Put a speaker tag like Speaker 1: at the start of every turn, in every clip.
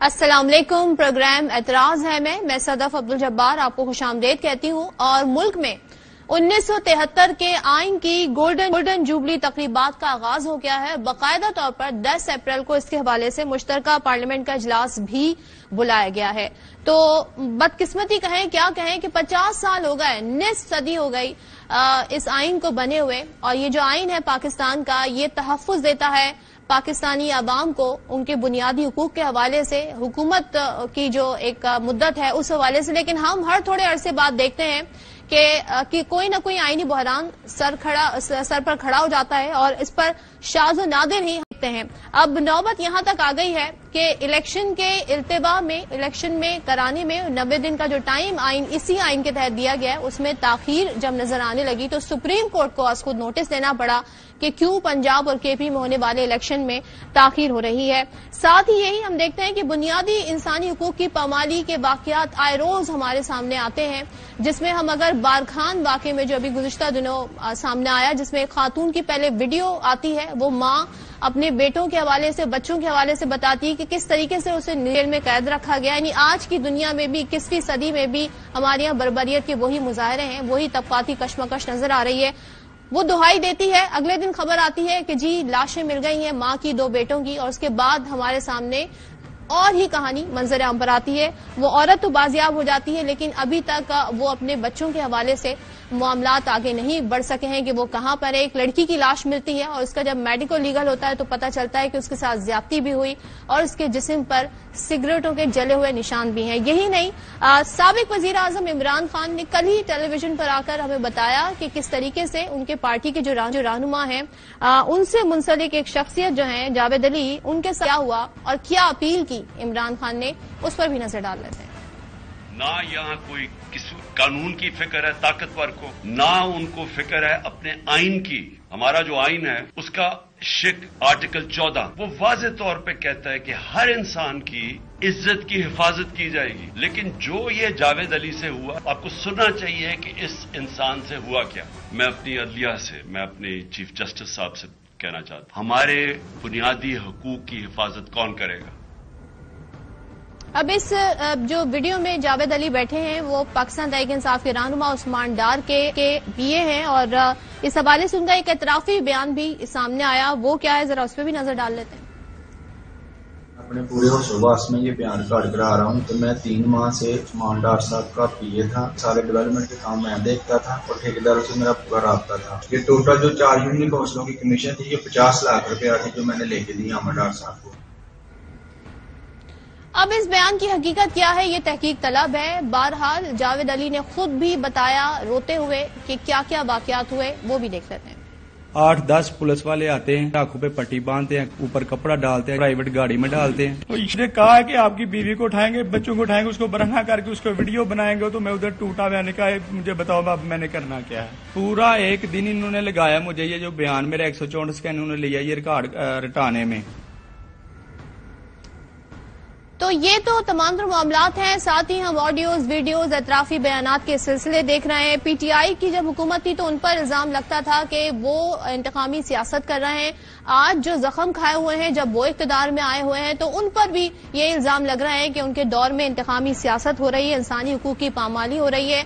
Speaker 1: السلام علیکم، پروگرام اعتراض ہے میں صدف عبد الجبار آپ کو خوش آمدید کہتی ہوں. اور ملک میں 1973 کے آئین کی گولڈن جوبلی تقریبات کا آغاز ہو گیا ہے. باقاعدہ طور پر 10 اپریل کو اس کے حوالے سے مشترکہ پارلیمنٹ کا اجلاس بھی بلایا گیا ہے. تو بدقسمتی کہیں کیا کہیں کہ 50 سال ہو گئے، نصف صدی ہو گئی اس آئین کو بنے ہوئے. اور یہ جو آئین ہے پاکستان کا، یہ تحفظ دیتا ہے پاکستانی عوام کو ان کے بنیادی حقوق کے حوالے سے، حکومت کی جو ایک مدت ہے اس حوالے سے. لیکن ہم ہر تھوڑے عرصے بعد دیکھتے ہیں کہ کوئی نہ کوئی آئینی بحران سر پر کھڑا ہو جاتا ہے اور اس پر شاذ و نادر ہی ہوتے ہیں. اب نوبت یہاں تک آ گئی ہے کہ الیکشن کے التوا میں، الیکشن میں کرانے میں 90 دن کا جو ٹائم اسی آئین کے تحت دیا گیا ہے، اس میں تاخیر جب نظر آنے لگی تو سپریم کورٹ کو از خود نوٹس دینا پڑا کہ کیوں پنجاب اور کے پی میں ہونے والے الیکشن میں تاخیر ہو رہی ہے. ساتھ ہی یہی ہم دیکھتے ہیں کہ بنیادی انسانی حقوق کی پامالی کے واقعات آئے روز ہمارے سامنے آتے ہیں، جس میں ہم اگر بارکھان واقعے میں جو ابھی گزشتہ دنوں سامنے آیا، جس میں ایک خاتون کی پہلے ویڈیو آتی ہے، وہ ماں اپنے بیٹوں کے حوالے سے، بچوں کے حوالے سے بتاتی ہے کہ کس طریقے سے اسے جیل میں قید رکھا گیا. یعنی آج کی دنیا میں بھی 21ویں صدی میں بھی ہمارے یہاں بربریت کے وہی مظاہرے ہیں، وہی طبقاتی کشمکش نظر آ رہی ہے. وہ دہائی دیتی ہے، اگلے دن خبر آتی ہے کہ جی لاشیں مل گئی ہیں ماں کی، 2 بیٹوں کی، اور اس کے بعد ہمارے سامنے اور ہی کہانی منظر عام پر آتی ہے. وہ عورت تو بازیاب ہو جاتی ہے، لیکن ابھی تک وہ اپنے بچوں کے حوالے سے معاملات آگے نہیں بڑھ سکے ہیں کہ وہ کہاں پر ہے. ایک لڑکی کی لاش ملتی ہے اور اس کا جب میڈیکل لیگل ہوتا ہے تو پتہ چلتا ہے کہ اس کے ساتھ زیادتی بھی ہوئی اور اس کے جسم پر سگریٹوں کے جلے ہوئے نشان بھی ہیں. یہی نہیں، سابق وزیر اعظم عمران خان نے کل ہی ٹیلی ویژن پر آ کر ہمیں بتایا کہ کس طریقے سے ان کے پارٹی کے جو رہنما ہیں، ان سے منسلک ایک شخصیت جو ہیں جاوید علی، ان کے ساتھ کیا ہوا اور کیا اپیل کی عمران خان نے، اس پر بھی نظر ڈال لیتے ہیں.
Speaker 2: نہ یہاں کوئی قانون کی فکر ہے طاقتور کو، نہ ان کو فکر ہے اپنے آئین کی. ہمارا جو آئین ہے اس کا آرٹیکل 14 وہ واضح طور پہ کہتا ہے کہ ہر انسان کی عزت کی حفاظت کی جائے گی. لیکن جو یہ جاوید علی سے ہوا، آپ کو سننا چاہیے کہ اس انسان سے ہوا کیا. میں اپنی عدلیہ سے، میں اپنے چیف جسٹس صاحب سے کہنا چاہتا ہوں، ہمارے بنیادی حقوق کی حفاظت کون کرے گا؟
Speaker 1: اب اس جو ویڈیو میں جاوید علی بیٹھے ہیں وہ پاکستان تحریک انصاف کے رہنما عثمان ڈار کے پی اے ہیں، اور اس حوالے سے ان کا ایک اعترافی بیان بھی سامنے آیا. وہ کیا ہے ذرا اس پہ بھی نظر ڈال لیتے ہیں.
Speaker 3: اپنے پورے ہوش میں یہ بیان کارڈ کرا رہا ہوں کہ میں 3 ماہ سے عثمان ڈار صاحب کا پی اے تھا. سارے ڈیولپمنٹ کے کام میں دیکھتا تھا اور ٹھیکیداروں سے میرا پورا رابطہ تھا. یہ ٹوٹل جو 4 یونین کونسلوں کی کمیشن تھی، یہ 50 لاکھ روپیہ تھی جو میں نے لے کے دی عثمان ڈار صاحب کو.
Speaker 1: اب اس بیان کی حقیقت کیا ہے یہ تحقیق طلب ہے. بہرحال جاوید علی نے خود بھی بتایا روتے ہوئے کہ کیا کیا واقعات ہوئے، وہ بھی دیکھ لیتے ہیں.
Speaker 4: 8-10 پولیس والے آتے ہیں، آنکھوں پہ پٹی باندھتے ہیں، اوپر کپڑا ڈالتے ہیں، پرائیویٹ گاڑی میں ڈالتے ہیں. اس نے کہا ہے کہ آپ کی بیوی کو اٹھائیں گے، بچوں کو اٹھائیں گے، اس کو برہنہ کر کے اس کو ویڈیو بنائیں گے. تو میں ادھر ٹوٹا، میں نے کہا مجھے بتاؤ اب میں نے کرنا کیا ہے. پورا ایک دن انہوں نے لگایا مجھے یہ جو بیان میرا 164 کا انہوں نے لیا یہ ریکارڈ رٹانے میں.
Speaker 1: تو یہ تو تمام تر معاملات ہیں. ساتھ ہی ہم آڈیوز، ویڈیوز، اعترافی بیانات کے سلسلے دیکھ رہے ہیں. پی ٹی آئی کی جب حکومت تھی تو ان پر الزام لگتا تھا کہ وہ انتقامی سیاست کر رہے ہیں. آج جو زخم کھائے ہوئے ہیں جب وہ اقتدار میں آئے ہوئے ہیں تو ان پر بھی یہ الزام لگ رہا ہے کہ ان کے دور میں انتقامی سیاست ہو رہی ہے، انسانی حقوق کی پامالی ہو رہی ہے.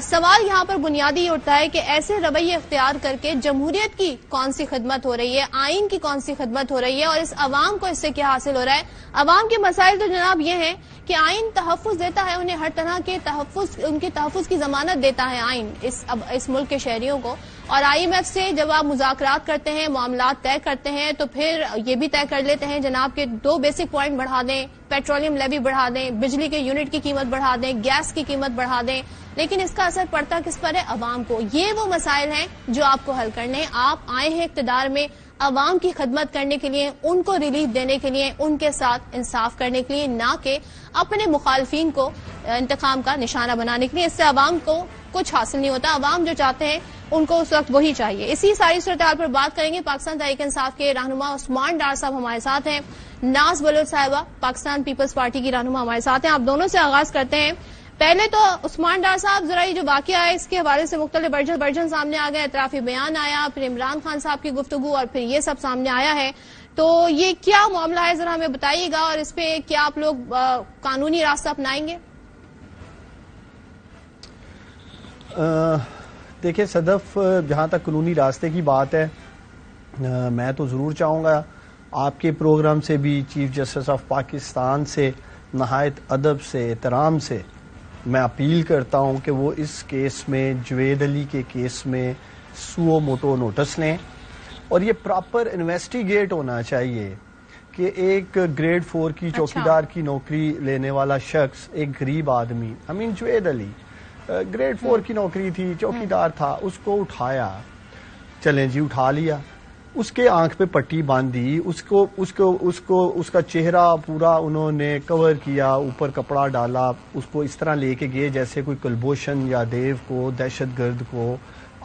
Speaker 1: سوال یہاں پر بنیادی اٹھتا ہے کہ ایسے رویے اختیار کر کے جمہوریت کی کون سی خدمت ہو رہی ہے، آئین کی کون سی خدمت ہو رہی ہے، اور اس عوام کو اس سے کیا حاصل ہو رہا ہے. عوام کے مسائل تو جناب یہ ہیں کہ آئین تحفظ دیتا ہے انہیں، ہر طرح کے تحفظ، ان کے تحفظ کی ضمانت دیتا ہے آئین اس ملک کے شہریوں کو. اور آئی ایم ایف سے جب آپ مذاکرات کرتے ہیں، معاملات طے کرتے ہیں تو پھر یہ بھی طے کر لیتے ہیں جناب کہ 2 بیسک پوائنٹ بڑھا دیں، پیٹرولیم لیوی بڑھا دیں، بجلی کے یونٹ کی قیمت بڑھا دیں، گیس کی قیمت بڑھا دیں. لیکن اس کا اثر پڑتا کس پر ہے؟ عوام کو. یہ وہ مسائل ہیں جو آپ کو حل کرنے ہیں. آپ آئے ہیں اقتدار میں عوام کی خدمت کرنے کے لیے، ان کو ریلیف دینے کے لیے، ان کے ساتھ انصاف کرنے کے لیے، نہ کہ اپنے مخالفین کو انتقام کا نشانہ بنانے کے لیے. اس سے عوام کو کچھ حاصل نہیں ہوتا. عوام جو چاہتے ہیں ان کو اس وقت وہی چاہیے. اسی ساری صورتحال پر بات کریں گے. پاکستان تحریک انصاف کے رہنما عثمان ڈار صاحب ہمارے ساتھ ہیں، ناز بلوچ صاحبہ پاکستان پیپلز پارٹی کی رہنما ہمارے ساتھ ہیں. آپ دونوں سے آغاز کرتے ہیں. پہلے تو عثمان ڈار صاحب ذرا یہ جو واقعہ ہے اس کے حوالے سے مختلف ورژن سامنے آ گئے، اعترافی بیان آیا، پھر عمران خان صاحب کی گفتگو اور پھر یہ سب سامنے آیا ہے. تو یہ کیا معاملہ ہے ذرا ہمیں بتائیے گا، اور اس پہ کیا آپ لوگ قانونی راستہ اپنائیں گے؟
Speaker 5: دیکھیں صدف، جہاں تک قانونی راستے کی بات ہے، میں تو ضرور چاہوں گا آپ کے پروگرام سے بھی چیف جسٹس آف پاکستان سے نہایت ادب سے احترام سے میں اپیل کرتا ہوں کہ وہ اس کیس میں، جوید علی کے کیس میں سو موٹو نوٹس لیں، اور یہ پراپر انویسٹیگیٹ ہونا چاہیے کہ ایک گریڈ 4 کی چوکیدار کی نوکری لینے والا شخص، ایک غریب آدمی، جوید علی گریڈ 4 کی نوکری تھی، چوکیدار تھا، اس کو اٹھایا، چلیں جی اٹھا لیا، اس کے آنکھ پہ پٹی باندھی، اس کا چہرہ پورا انہوں نے کور کیا، اوپر کپڑا ڈالا، اس کو اس طرح لے کے گئے جیسے کوئی کلبھوشن یا دیو کو، دہشت گرد کو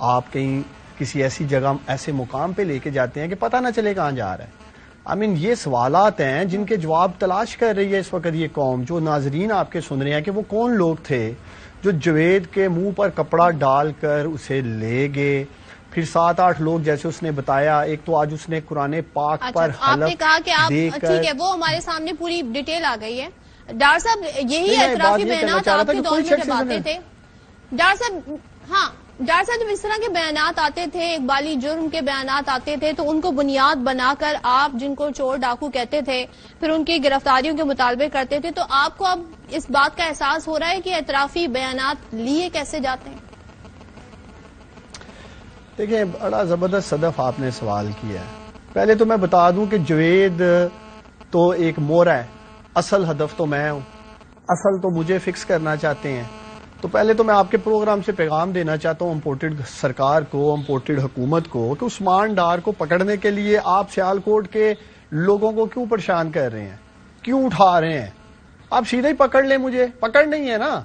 Speaker 5: آپ کہیں کسی ایسی جگہ، ایسے مقام پہ لے کے جاتے ہیں کہ پتہ نہ چلے کہاں جا رہا ہے۔ یہ سوالات ہیں جن کے جواب تلاش کر رہی ہے اس وقت یہ قوم۔ جو ناظرین آپ کے سن رہے ہیں کہ وہ کون لوگ تھے جو جوید کے منہ پر کپڑا ڈال کر اسے لے گئے، پھر 7-8 لوگ جیسے اس نے بتایا، ایک تو آج اس نے قرآن پاک پر
Speaker 1: آپ نے کہا کہ آپ
Speaker 5: دے کر،
Speaker 1: ٹھیک ہے، وہ ہمارے سامنے پوری ڈیٹیل آ گئی ہے۔ ڈاکٹر صاحب یہی اعترافی بیانات آپ کے دور میں جب آتے تھے، ڈاکٹر صاحب، ہاں ڈاکٹر صاحب جب اس طرح کے بیانات آتے تھے، اقبالی جرم کے بیانات آتے تھے، تو ان کو بنیاد بنا کر آپ جن کو چور ڈاکو کہتے تھے، پھر ان کی گرفتاریوں کے مطالبے کرتے تھے، تو آپ کو اب اس بات کا احساس ہو رہا ہے کہ اعترافی بیانات لیے کیسے جاتے ہیں؟
Speaker 5: دیکھیں بڑا زبردست صدف آپ نے سوال کیا ہے۔ پہلے تو میں بتا دوں کہ جوید تو ایک مورا ہے، اصل ہدف تو میں ہوں، اصل تو مجھے فکس کرنا چاہتے ہیں۔ تو پہلے تو میں آپ کے پروگرام سے پیغام دینا چاہتا ہوں امپورٹڈ سرکار کو، امپورٹڈ حکومت کو، کہ عثمان ڈار کو پکڑنے کے لیے آپ سیالکوٹ کے لوگوں کو کیوں پریشان کر رہے ہیں، کیوں اٹھا رہے ہیں؟ آپ سیدھا ہی پکڑ لیں، مجھے پکڑ نہیں ہے نا،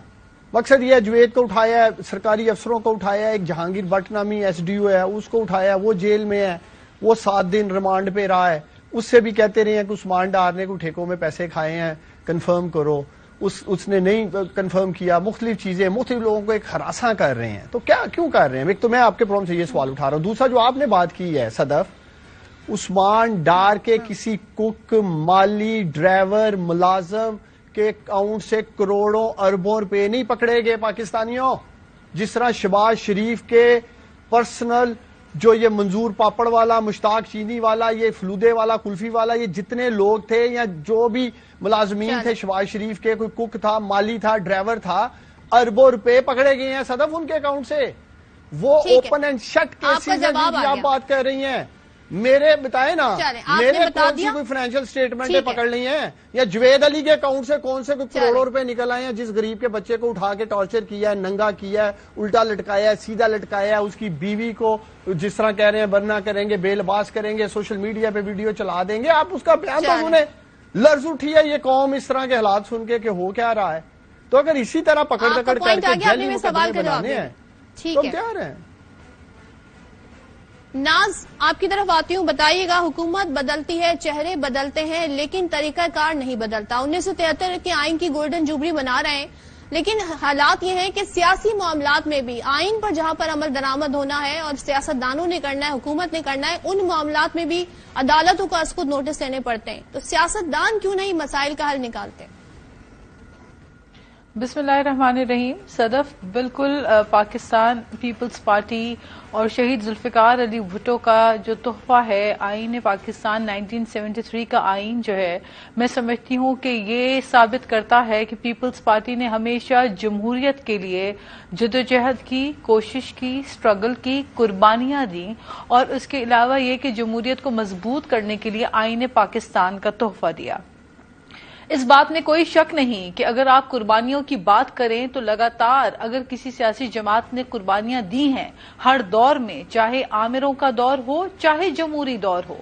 Speaker 5: مقصد یہ ہے جوید کو اٹھایا ہے، سرکاری افسروں کو اٹھایا ہے، ایک جہانگیر بٹ نامی SDO ہے اس کو اٹھایا، وہ جیل میں ہے، وہ 7 دن ریمانڈ پہ رہا ہے، اس سے بھی کہتے رہے ہیں کہ عثمان ڈار نے کوئی ٹھیکوں میں پیسے کھائے ہیں، کنفرم کرو، اس نے نہیں کنفرم کیا، مختلف چیزیں، مختلف لوگوں کو ایک ہراساں کر رہے ہیں۔ تو کیا کیوں کر رہے ہیں؟ ایک تو میں آپ کے پروگرام سے یہ سوال اٹھا رہا ہوں۔ دوسرا جو آپ نے بات کی ہے صدف، عثمان ڈار کے کسی کک، مالی، ڈرائیور، ملازم کے اکاؤنٹ سے کروڑوں اربوں روپے نہیں پکڑے گئے پاکستانیوں، جس طرح شہباز شریف کے پرسنل، جو یہ منظور پاپڑ والا، مشتاق چینی والا، یہ فلودے والا، کلفی والا، یہ جتنے لوگ تھے یا جو بھی ملازمین تھے شہباز شریف کے، کوئی کک تھا، مالی تھا، ڈرائیور تھا، اربوں روپے پکڑے گئے ہیں صدف ان کے اکاؤنٹ سے۔ وہ اوپن اینڈ شٹ کیسز ہیں جن کی آپ بات کر رہی ہیں۔ میرے بتائیں نا، میرے کون سی کوئی فائنینشیل اسٹیٹمنٹیں پکڑ لی ہیں، یا جوید علی کے اکاؤنٹ سے کون سے کوئی کروڑوں روپے نکل آئے ہیں جس غریب کے بچے کو اٹھا کے ٹارچر کیا ہے، ننگا کیا ہے، الٹا لٹکایا ہے، سیدھا لٹکایا ہے، اس کی بیوی کو جس طرح کہہ رہے ہیں برنا کریں گے، بے لباس کریں گے، سوشل میڈیا پہ ویڈیو چلا دیں گے۔ آپ اس کا بیان تو انہیں لرز اٹھی ہے یہ قوم اس طرح کے حالات سن کے کہ ہو کیا رہا ہے۔ تو اگر اسی طرح پکڑ کر کے جیلی مقدمے بنانے ہیں تو ہم تیار ہیں۔
Speaker 1: ناز آپ کی طرف آتی ہوں، بتائیے گا، حکومت بدلتی ہے، چہرے بدلتے ہیں، لیکن طریقہ کار نہیں بدلتا۔ 1973 کے آئین کی گولڈن جوبلی بنا رہے ہیں، لیکن حالات یہ ہیں کہ سیاسی معاملات میں بھی آئین پر جہاں پر عمل درآمد ہونا ہے اور سیاستدانوں نے کرنا ہے، حکومت نے کرنا ہے، ان معاملات میں بھی عدالتوں کو از خود نوٹس لینے پڑتے ہیں۔ تو سیاستدان کیوں نہیں مسائل کا حل نکالتے؟
Speaker 6: بسم اللہ الرحمن الرحیم۔ صدف، بالکل پاکستان پیپلز پارٹی اور شہید ذوالفقار علی بھٹو کا جو تحفہ ہے آئین پاکستان 1973 کا آئین جو ہے، میں سمجھتی ہوں کہ یہ ثابت کرتا ہے کہ پیپلز پارٹی نے ہمیشہ جمہوریت کے لیے جدوجہد کی، کوشش کی، سٹرگل کی، قربانیاں دیں، اور اس کے علاوہ یہ کہ جمہوریت کو مضبوط کرنے کے لیے آئین پاکستان کا تحفہ دیا۔ اس بات میں کوئی شک نہیں کہ اگر آپ قربانیوں کی بات کریں تو لگاتار اگر کسی سیاسی جماعت نے قربانیاں دی ہیں ہر دور میں، چاہے آمروں کا دور ہو چاہے جمہوری دور ہو،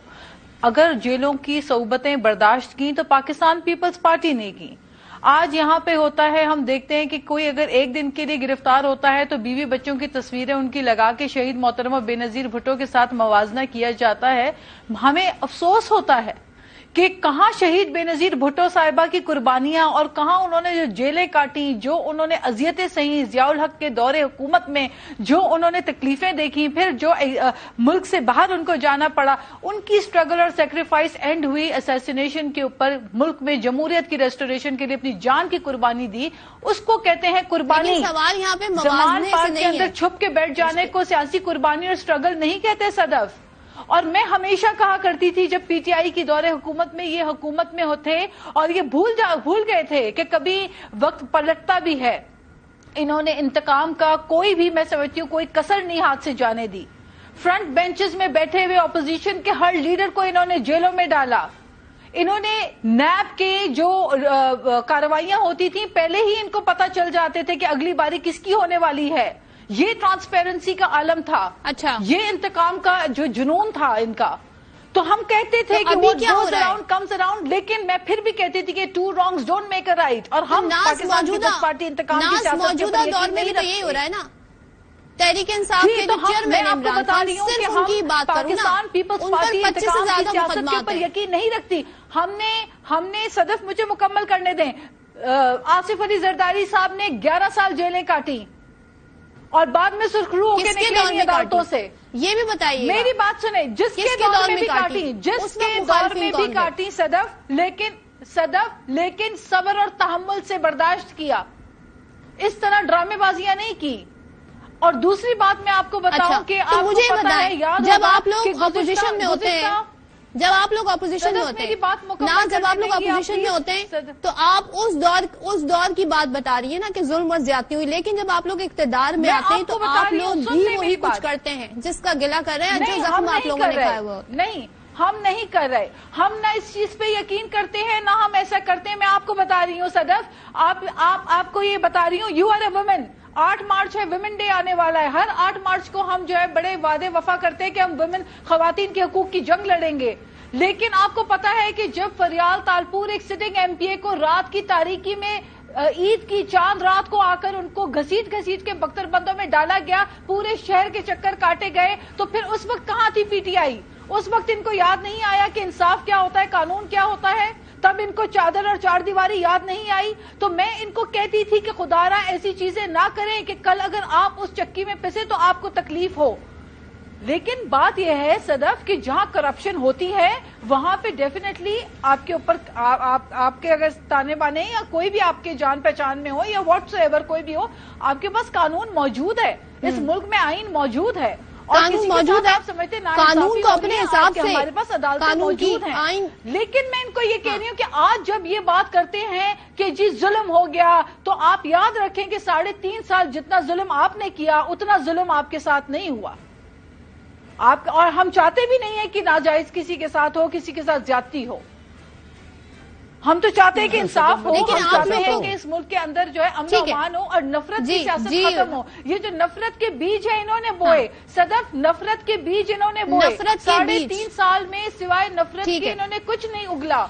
Speaker 6: اگر جیلوں کی صعوبتیں برداشت کی تو پاکستان پیپلز پارٹی نے کی۔ آج یہاں پہ ہوتا ہے، ہم دیکھتے ہیں کہ کوئی اگر ایک دن کے لیے گرفتار ہوتا ہے تو بیوی بچوں کی تصویریں ان کی لگا کے شہید محترمہ بے نظیر بھٹو کے ساتھ موازنہ کیا جاتا ہے۔ ہمیں افسوس ہوتا ہے کہ کہاں شہید بے نظیر بھٹو صاحبہ کی قربانیاں اور کہاں انہوں نے جو جیلیں کاٹی, جو انہوں نے اذیتیں سہی ضیاء الحق کے دور حکومت میں, جو انہوں نے تکلیفیں دیکھی, پھر جو ملک سے باہر ان کو جانا پڑا, ان کی اسٹرگل اور سیکریفائس اینڈ ہوئی اسیسینیشن کے اوپر, ملک میں جمہوریت کی ریسٹوریشن کے لیے اپنی جان کی قربانی دی, اس کو کہتے ہیں قربانی.
Speaker 1: سوال یہاں پہ
Speaker 6: زمان
Speaker 1: موازنے سے
Speaker 6: پاک کے
Speaker 1: نہیں
Speaker 6: اندر
Speaker 1: ہے.
Speaker 6: چھپ کے بیٹھ جانے کو سیاسی قربانی اور اسٹرگل نہیں کہتے صدف. اور میں ہمیشہ کہا کرتی تھی جب پی ٹی آئی کی دور حکومت میں یہ حکومت میں ہوتے اور یہ بھول گئے تھے کہ کبھی وقت پلٹتا بھی ہے, انہوں نے انتقام کا کوئی بھی, میں سمجھتی ہوں, کوئی کسر نہیں ہاتھ سے جانے دی. فرنٹ بینچز میں بیٹھے ہوئے اپوزیشن کے ہر لیڈر کو انہوں نے جیلوں میں ڈالا. انہوں نے نیب کے جو کارروائیاں ہوتی تھیں پہلے ہی ان کو پتا چل جاتے تھے کہ اگلی باری کس کی ہونے والی ہے. یہ ٹرانسپیرنسی کا عالم تھا.
Speaker 1: اچھا,
Speaker 6: یہ انتقام کا جو جنون تھا ان کا. تو ہم کہتے تھے کہ وہ goes around comes around, لیکن میں پھر بھی کہتی تھی کہ two wrongs don't make a right. اور ہم پاکستان پیپلز پارٹی انتقام کی سیاست
Speaker 1: موجودہ دور میں بھی تو یہی ہو رہا ہے نا. تحریک انصاف کے جو چیئرمین عمران خان, صرف ان کی بات کروں نا,
Speaker 6: پاکستان پیپلز
Speaker 1: ان پر
Speaker 6: پارٹی
Speaker 1: 25 سے
Speaker 6: انتقام کی
Speaker 1: زیادہ
Speaker 6: سیاست کے
Speaker 1: مقدمات
Speaker 6: اوپر
Speaker 1: ہیں.
Speaker 6: یقین نہیں رکھتی. ہم نے صدف مجھے مکمل کرنے دیں, آصف علی زرداری صاحب نے 11 سال جیلیں کاٹی اور بعد میں سرخرو ہو کے نکلے عدالتوں سے.
Speaker 1: یہ بھی بتائیے,
Speaker 6: میری بات سنیں, جس کے دور میں بھی کاٹی, جس کے دور میں بھی کاٹی صدف, لیکن صبر اور تحمل سے برداشت کیا, اس طرح ڈرامے بازیاں نہیں کی. اور دوسری بات میں آپ کو بتاؤں کہ
Speaker 1: آپ
Speaker 6: مجھے پتا ہے,
Speaker 1: جب آپ لوگ اپوزیشن میں ہوتے ہیں, جب آپ لوگ اپوزیشن میں ہوتے ہیں نا, جب آپ لوگ اپوزیشن میں ہوتے ہیں تو آپ اس دور کی بات بتا رہی ہیں نا کہ ظلم اور زیادتی ہوئی, لیکن جب آپ لوگ اقتدار میں آتے ہیں تو آپ لوگ بھی وہی کچھ کرتے ہیں جس کا گلہ کر رہے ہیں, جو زخم آپ لوگوں نے کھایا ہوا.
Speaker 6: نہیں, ہم نہیں کر رہے, ہم نہ اس چیز پہ یقین کرتے ہیں نہ ہم ایسا کرتے ہیں. میں آپ کو بتا رہی ہوں صدف, آپ کو یہ بتا رہی ہوں, یو آر اے وومن. 8 مارچ ہے, ویمن ڈے آنے والا ہے. ہر 8 مارچ کو ہم جو ہے بڑے وعدے وفا کرتے ہیں کہ ہم ویمن, خواتین کے حقوق کی جنگ لڑیں گے. لیکن آپ کو پتا ہے کہ جب فریال تالپور ایک سٹنگ ایم پی اے کو رات کی تاریکی میں عید کی چاند رات کو آ کر ان کو گھسیٹ کے بختر بندوں میں ڈالا گیا, پورے شہر کے چکر کاٹے گئے, تو پھر اس وقت کہاں تھی پی ٹی آئی؟ اس وقت ان کو یاد نہیں آیا کہ انصاف کیا ہوتا ہے, قانون کیا ہوتا ہے. تب ان کو چادر اور چار دیواری یاد نہیں آئی. تو میں ان کو کہتی تھی کہ خدا را ایسی چیزیں نہ کریں کہ کل اگر آپ اس چکی میں پسے تو آپ کو تکلیف ہو. لیکن بات یہ ہے صدف کہ جہاں کرپشن ہوتی ہے وہاں پہ ڈیفینیٹلی آپ کے اوپر, آپ کے اگر تانے بانے یا کوئی بھی آپ کے جان پہچان میں ہو یا واٹس ایور کوئی بھی ہو, آپ کے پاس قانون موجود ہے. اس ملک میں آئین موجود ہے,
Speaker 1: قانون موجود ہے, قانون کو اپنے حساب سے
Speaker 6: ہمارے پاس عدالتیں موجود ہیں. لیکن میں ان کو یہ کہہ رہی ہوں کہ آج جب یہ بات کرتے ہیں کہ جی ظلم ہو گیا, تو آپ یاد رکھیں کہ 3.5 سال جتنا ظلم آپ نے کیا اتنا ظلم آپ کے ساتھ نہیں ہوا. اور ہم چاہتے بھی نہیں ہیں کہ ناجائز کسی کے ساتھ ہو, کسی کے ساتھ زیادتی ہو. ہم تو چاہتے ہیں کہ انصاف ہو, ہم چاہتے ہیں کہ اس ملک کے اندر جو ہے امن و امان ہو اور نفرت کی سیاست ختم ہو. یہ جو نفرت کے بیج ہیں انہوں نے بوئے صدف, نفرت کے بیج انہوں نے بوئے. 3.5 سال میں سوائے نفرت کے انہوں نے کچھ نہیں اگلا.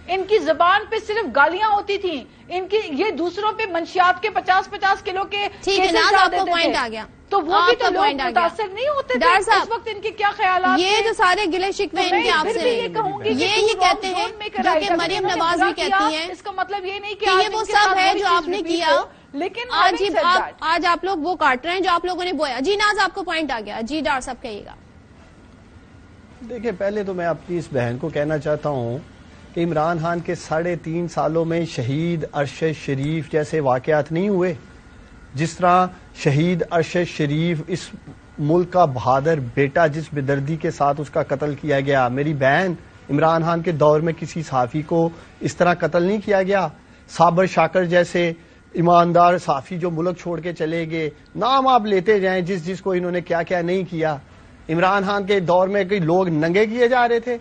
Speaker 6: ان کی زبان پہ صرف گالیاں ہوتی تھیں, ان کی یہ دوسروں پہ منشیات کے 50-50 کلو کے
Speaker 1: پوائنٹ آ گیا,
Speaker 6: تو وہ بھی تو لوگ متاثر نہیں ہوتے تھے. اس وقت ان کے کیا خیالات,
Speaker 1: یہ جو سارے گلے شکوے ان کے آپ سے یہ کہتے ہیں جو کہ مریم نواز بھی کہتی ہیں,
Speaker 6: اس کا مطلب یہ نہیں کہ
Speaker 1: یہ وہ سب ہے جو آپ نے کیا,
Speaker 6: لیکن
Speaker 1: آج آپ لوگ وہ کاٹ رہے ہیں جو آپ لوگوں نے بویا. جی ناز, آپ کو پوائنٹ آ گیا. جی ڈاکٹر صاحب کہیے گا.
Speaker 5: دیکھیں, پہلے تو میں اپنی اس بہن کو کہنا چاہتا ہوں کہ عمران خان کے 3.5 سالوں میں شہید ارشد شریف جیسے واقعات نہیں ہوئے. جس طرح شہید ارشد شریف اس ملک کا بہادر بیٹا جس بے دردی کے ساتھ اس کا قتل کیا گیا, میری بہن عمران خان کے دور میں کسی صحافی کو اس طرح قتل نہیں کیا گیا. صابر شاکر جیسے ایماندار صحافی جو ملک چھوڑ کے چلے گئے, نام آپ لیتے جائیں جس کو انہوں نے کیا کیا نہیں کیا. عمران خان کے دور میں کئی لوگ ننگے کیے جا رہے تھے,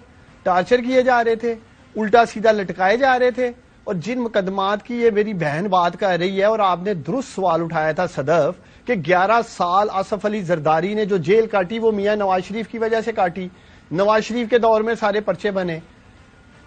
Speaker 5: ٹارچر کیے جا رہے تھے, الٹا سیدھا لٹکائے جا رہے تھے. اور جن مقدمات کی یہ میری بہن بات کر رہی ہے, اور آپ نے درست سوال اٹھایا تھا صدف کہ 11 سال آصف علی زرداری نے جو جیل کاٹی وہ میاں نواز شریف کی وجہ سے کاٹی. نواز شریف کے دور میں سارے پرچے بنے,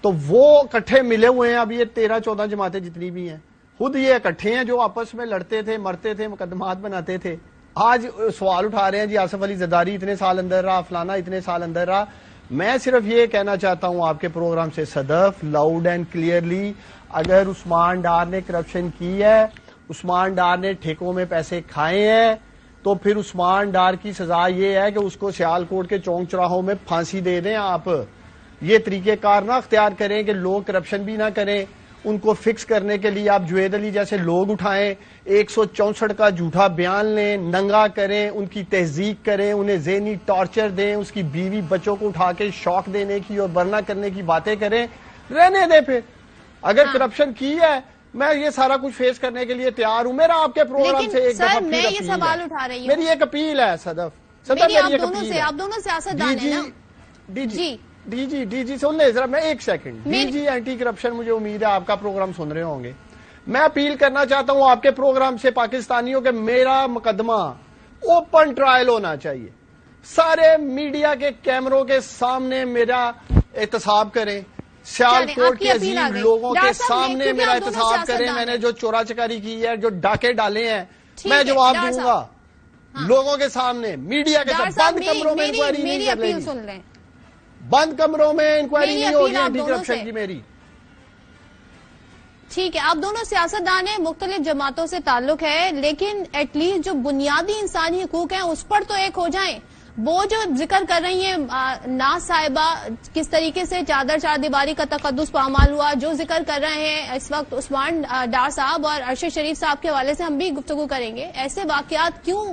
Speaker 5: تو وہ اکٹھے ملے ہوئے ہیں. اب یہ 13-14 جماعتیں جتنی بھی ہیں خود یہ اکٹھے ہیں جو آپس میں لڑتے تھے, مرتے تھے, مقدمات بناتے تھے. آج سوال اٹھا رہے ہیں جی آصف علی زرداری اتنے سال اندر رہا, فلانا اتنے سال اندر رہا. میں صرف یہ کہنا چاہتا ہوں آپ کے پروگرام سے صدف، لاؤڈ اینڈ کلیئرلی، اگر عثمان ڈار نے کرپشن کی ہے، عثمان ڈار نے ٹھیکوں میں پیسے کھائے ہیں، تو پھر عثمان ڈار کی سزا یہ ہے کہ اس کو سیالکوٹ کے چونک چوراہوں میں پھانسی دے دیں. آپ یہ طریقہ کار نہ اختیار کریں کہ لوگ کرپشن بھی نہ کریں. ان کو فکس کرنے کے لیے آپ جوید علی جیسے لوگ اٹھائیں، 164 کا جھوٹا بیان لیں، ننگا کریں، ان کی تہذیب کریں، انہیں ذہنی ٹارچر دیں، اس کی بیوی بچوں کو اٹھا کے شوق دینے کی اور برنا کرنے کی باتیں کریں. رہنے دیں. پھر اگر کرپشن کی ہے میں یہ سارا کچھ فیس کرنے کے لیے تیار ہوں. میرا آپ کے پروگرام سے ایک دفعہ
Speaker 1: میں یہ سوال اٹھا رہی ہوں،
Speaker 5: میری ایک اپیل ہے صدف،
Speaker 1: آپ دونوں سیاستدان ہیں نا.
Speaker 5: ڈی جی سن لیں ذرا، میں ایک second. D G anti corruption, مجھے امید ہے آپ کا پروگرام سن رہے ہوں گے. میں اپیل کرنا چاہتا ہوں آپ کے پروگرام سے پاکستانیوں کے، میرا مقدمہ اوپن ٹرائل ہونا چاہیے. سارے میڈیا کے کیمروں کے سامنے میرا احتساب کریں، سیالکوٹ کے عظیم لوگوں کے سامنے میرا احتساب کریں. میں نے جو چورا چکاری کی ہے، جو ڈاکے ڈالے ہیں، میں جواب دوں گا لوگوں کے سامنے، میڈیا کے ساتھ. بند کمروں میں انکوائری نہیں کر رہی، بند کمروں میں انکوائری نہیں ہوگی اینٹی کرپشن کی میری.
Speaker 1: ٹھیک ہے، آپ دونوں سیاستدان ہیں، مختلف جماعتوں سے تعلق ہے، لیکن ایٹ لیسٹ جو بنیادی انسانی حقوق ہیں اس پر تو ایک ہو جائیں. وہ جو ذکر کر رہی ہیں ناز صاحبہ، کس طریقے سے چادر چار دیواری کا تقدس پامال ہوا، جو ذکر کر رہے ہیں اس وقت عثمان ڈار صاحب اور ارشد شریف صاحب کے حوالے سے ہم بھی گفتگو کریں گے. ایسے واقعات کیوں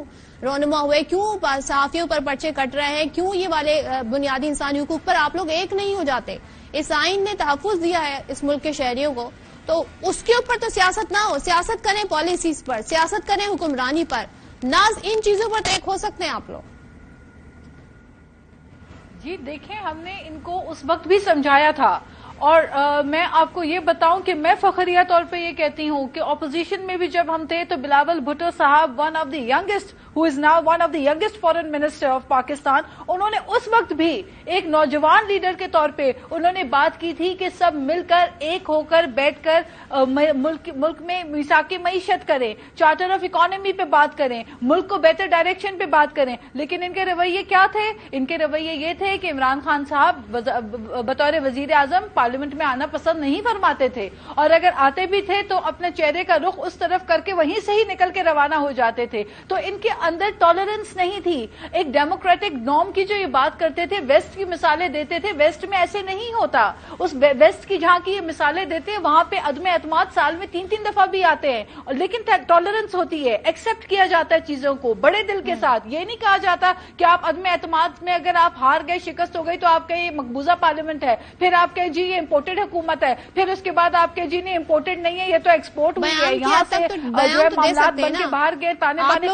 Speaker 1: رونما ہوئے، کیوں صحافیوں پر پرچے کٹ رہے ہیں، کیوں یہ والے بنیادی انسانی حقوق پر آپ لوگ ایک نہیں ہو جاتے؟ اس آئین نے تحفظ دیا ہے اس ملک کے شہریوں کو، تو اس کے اوپر تو سیاست نہ ہو. سیاست کریں پالیسیز پر، سیاست کریں حکمرانی پر، ناز ان چیزوں پر تو ایک ہو سکتے ہیں آپ لوگ.
Speaker 6: جی دیکھیں، ہم نے ان کو اس وقت بھی سمجھایا تھا، اور میں آپ کو یہ بتاؤں کہ میں فخریہ طور پہ یہ کہتی ہوں کہ اپوزیشن میں بھی جب ہم تھے تو بلاول بھٹو صاحب، one of the youngest who is now one of the youngest foreign minister of Pakistan، انہوں نے اس وقت بھی ایک نوجوان لیڈر کے طور پہ انہوں نے بات کی تھی کہ سب مل کر ایک ہو کر بیٹھ کر ملک میں میثاق معیشت کریں، چارٹر آف اکانومی پہ بات کریں، ملک کو بہتر ڈائریکشن پہ بات کریں. لیکن ان کے رویے کیا تھے؟ ان کے رویے یہ تھے کہ عمران خان صاحب بطور وزیر اعظم پارلیمنٹ میں آنا پسند نہیں فرماتے تھے، اور اگر آتے بھی تھے تو اپنے چہرے کا رخ اس طرف کر کے وہیں سے ہی نکل کے روانہ ہو جاتے تھے. تو ان کے اندر ٹالرنس نہیں تھی. ایک ڈیموکریٹک نارم کی جو یہ بات کرتے تھے، ویسٹ کی مثالیں دیتے تھے، ویسٹ میں ایسے نہیں ہوتا. اس ویسٹ کی جہاں کی یہ مثالیں دیتے ہیں وہاں پہ عدم اعتماد سال میں 3 دفعہ بھی آتے ہیں، لیکن ٹالرنس ہوتی ہے، ایکسپٹ کیا جاتا ہے چیزوں کو بڑے دل کے ساتھ. یہ نہیں کہا جاتا کہ آپ عدم اعتماد میں اگر آپ ہار گئے، شکست ہو گئی، تو آپ کہیں یہ مقبوضہ پارلیمنٹ ہے، پھر آپ کہیں جی یہ امپورٹڈ حکومت ہے، پھر اس کے بعد آپ کہیں جی نہیں امپورٹڈ نہیں ہے، یہ تو ایکسپورٹ ہوئی ہے، یہاں سے جو ہے معاملات بن کے باہر گئے، تانے بانے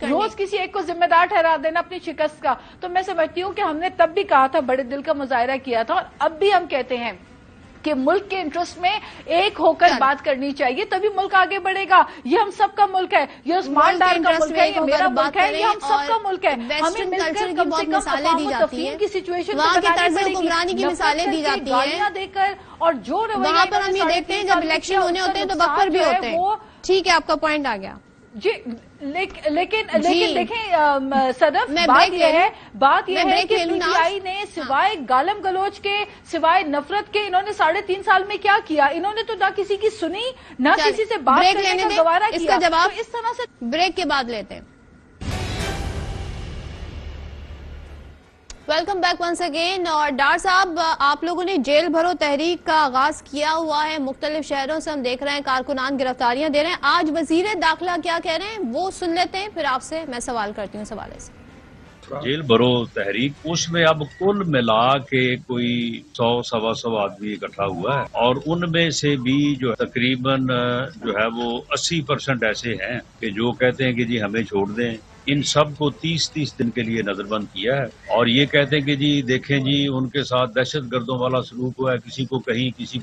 Speaker 6: روز کسی ایک کو ذمہ دار ٹھہرا دینا اپنی شکست کا. تو میں سمجھتی ہوں کہ ہم نے تب بھی کہا تھا، بڑے دل کا مظاہرہ کیا تھا، اور اب بھی ہم کہتے ہیں کہ ملک کے انٹرسٹ میں ایک ہو کر بات کرنی چاہیے، تبھی ملک آگے بڑھے گا. یہ ہم سب کا ملک ہے، یہ عثمان ڈار کا ملک ہے، یہ میرا ملک ہے، یہ ہم سب کا ملک ہے. ہمیں مل کر کم سے کم افہام و تفہیم کی سچویشن
Speaker 1: حکمرانی کی مثالیں دی جاتی ہیں
Speaker 6: دے کر، اور جو
Speaker 1: وہاں پر ہم یہ دیکھتے ہیں جب الیکشن ہونے ہوتے ہیں تو وقت پر بھی ہوتے ہیں. ٹھیک ہے، آپ کا پوائنٹ آ گیا
Speaker 6: جی. لیکن دیکھیں صدف، بات یہ ہے کہ پی ٹی آئی نے سوائے گالم گلوچ کے، سوائے نفرت کے، انہوں نے 3.5 سال میں کیا کیا؟ انہوں نے تو نہ کسی کی سنی، نہ کسی سے بات کرنے کا گوارا کیا.
Speaker 1: اس کا جواب اس طرح سے بریک کے بعد لیتے ہیں. Welcome back once again. اور ڈار صاحب، آپ لوگوں نے جیل بھرو تحریک کا آغاز کیا ہوا ہے، مختلف شہروں سے ہم دیکھ رہے ہیں کارکنان گرفتاریاں دے رہے ہیں. آج وزیر داخلہ کیا کہہ رہے ہیں وہ سن لیتے ہیں، پھر آپ سے میں سوال کرتی ہوں اس حوالے سے.
Speaker 7: جیل بھرو تحریک، اس میں اب کل ملا کے کوئی 100-125 آدمی اکٹھا ہوا ہے، اور ان میں سے بھی جو تقریباً جو ہے وہ 80% ایسے ہیں کہ جو کہتے ہیں کہ جی ہمیں چھوڑ دیں. ان سب کو 30 دن کے لیے نظر بند کیا ہے، اور یہ کہتے ہیں کہ جی دیکھیں جی ان کے ساتھ دہشت گردوں والا سلوک ہوا ہے، کسی کو